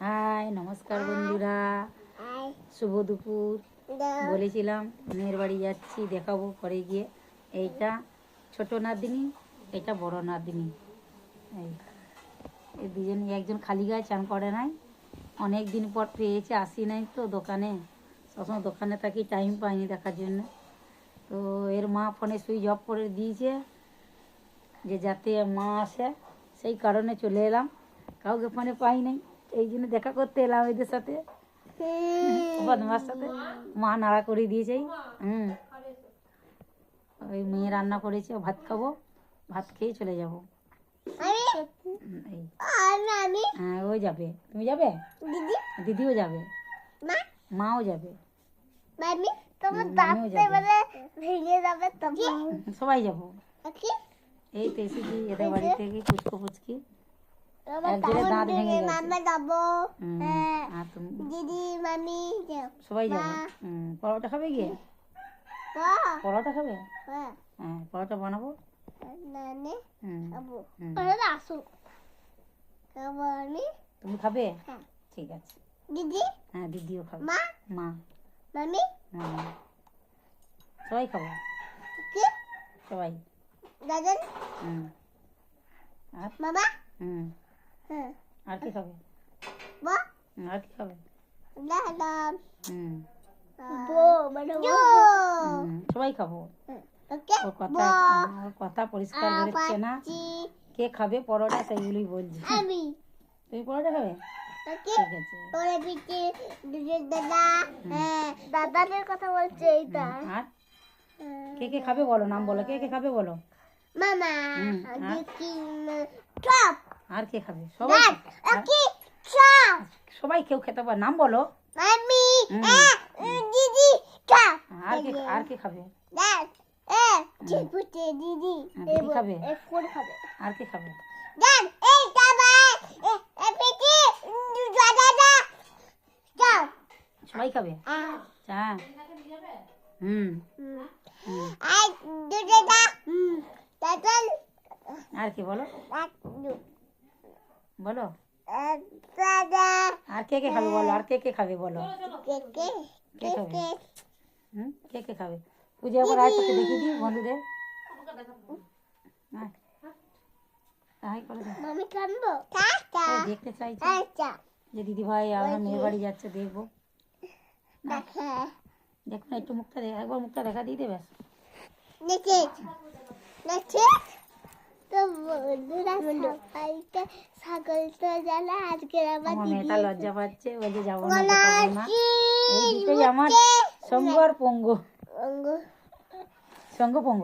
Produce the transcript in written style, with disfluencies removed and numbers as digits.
High নমস্কার বন্ধুরা, শুভ দুপুর। বলেছিলাম মেয়ের বাড়ি যাচ্ছি, দেখাবো পরে গিয়ে। এইটা ছোট নাতনি, এটা বড় নাতনি। এই দুজনই, একজন খালি গায়ে চান করে নাই, অনেক দিন পর পেয়েছে, আসি নাই তো দোকানে, সবসময় দোকানে থাকি, টাইম পাইনি দেখার জন্য। তো এর মা ফোনে সুইচ অফ করে দিয়েছে, যে যাতে মা আসে, সেই কারণে চলে এলাম। কাউকে ফোনে পাই নাই, এই জন্য দেখা করতে এলাম এদের সাথে, বদমার সাথে। মা নাড়া করে দিয়েছে। ওই মেয়ে রান্না করেছে, ভাত খাবো, ভাত খেয়ে চলে যাবো। হ্যাঁ, ও যাবে। তুমি যাবে? দিদিও যাবে, মাও যাবে, সবাই যাবো। এই তো এসেছি এদের বাড়ি থেকে, পুচকো পুচকি একজনের দাঁত ভেঙে গেছে। সবাই যাবো। পরোটা খাবে গিয়ে? পরোটা খাবে? হ্যাঁ, পরোটা বানাবো। তুমি খাবে? ঠিক আছে। দিদি? হ্যাঁ, দিদিও খাবে। মা, মামি, সবাই খাবো, সবাই। দাদা, আর মামা, আর কি খাবে? আর কি খাবে? সবাই খাবো। ওর কথা পরিষ্কার বেরোচ্ছে না। কে খাবে পরোটা সেইগুলোই বলছি। তুমি পরোটা খাবে? ঠিক আছে। দাদাদের কথা বলছে এইটা। আর কে কে খাবে বলো, নাম বলো, কে কে খাবে বলো। মামা, আর কে খাবে? সবাই, সবাই কেউ খেতে পারে, নাম বলো। মামি, দিদি, আর কে খাবে? দিদি খাবে, খাবে। আর কে খাবে? সবাই খাবে। আর কি বলো, বলো। আর কে কে খাবে বলো, আর কে কে খাবে বলো। কে খাবে? কে কে খাবে? পূজা করে আয়, তোকে দেখিয়ে দিই বন্ধুদের। দেখতে চাইছি যে দিদি ভাই আমরা মেয়ের বাড়ি যাচ্ছে, দেখবো। দেখো না, একটু মুখটা একবার মুখটা দেখা দিয়ে দেবে। মেয়েটা লজ্জা পাচ্ছে, বলছে যাবো না, এই দুটোই আমার সঙ্গ আর পঙ্গ, সঙ্গ পঙ্গ।